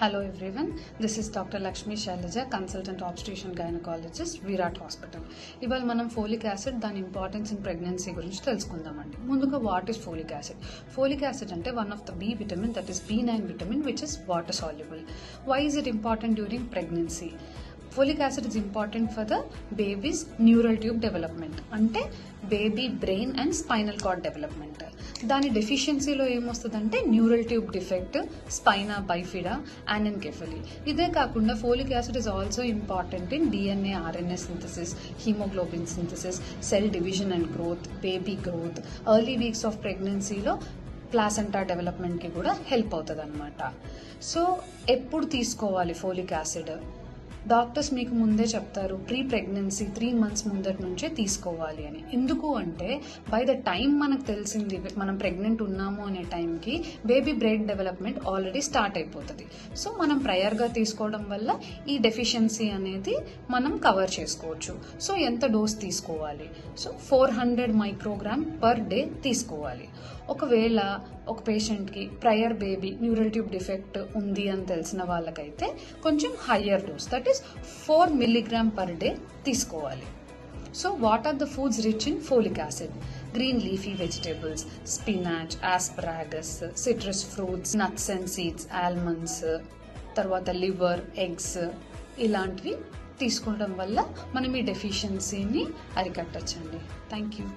Hello everyone, this is Dr. Lakshmi Shailaja, consultant obstetrician gynecologist, Virat Hospital. ఇవాళ మనం folic acid దాని importance in pregnancy గురించి తెలుసుకుందామండి. ముందుగా what is folic acid? Folic acid అంటే one of the B vitamin, that is B9 vitamin, which is water soluble. Why is it important during pregnancy? Folic acid is important for the baby's neural tube development, అంటే baby brain and spinal cord development. దాని డెఫిషియన్సీలో ఏమొస్తుందంటే neural tube defect, spina bifida, anencephaly. ఇదే కాకుండా folic acid is also important in DNA, RNA synthesis, haemoglobin synthesis, cell division and growth, baby growth, early weeks of ప్రెగ్నెన్సీలో placenta డెవలప్మెంట్కి కూడా help అవుతుంది అనమాట. సో ఎప్పుడు తీసుకోవాలి ఫోలిక్ యాసిడ్? డాక్టర్స్ మీకు ముందే చెప్తారు, ప్రీ ప్రెగ్నెన్సీ 3 months ముందటి నుంచే తీసుకోవాలి అని. ఎందుకు అంటే బై ద టైం మనకు తెలిసింది మనం ప్రెగ్నెంట్ ఉన్నాము అనే టైంకి baby brain development already start అయిపోతుంది. సో మనం ప్రయర్గా తీసుకోవడం వల్ల ఈ డెఫిషియన్సీ అనేది మనం కవర్ చేసుకోవచ్చు. సో ఎంత డోస్ తీసుకోవాలి? సో 400 మైక్రోగ్రామ్ పర్ డే తీసుకోవాలి. ఒకవేళ ఒక పేషెంట్కి prior baby neural tube defect ఉంది అని తెలిసిన వాళ్ళకైతే కొంచెం higher dose, that is 4 milligram per day తీసుకోవాలి. So what are the foods rich in folic acid? Green leafy vegetables, spinach, asparagus, citrus fruits, nuts and seeds, almonds, తర్వాత liver, eggs, ఇలాంటివి తీసుకోవడం వల్ల మనం ఈ డెఫిషియన్సీని అరికట్టచ్చండి. Thank you.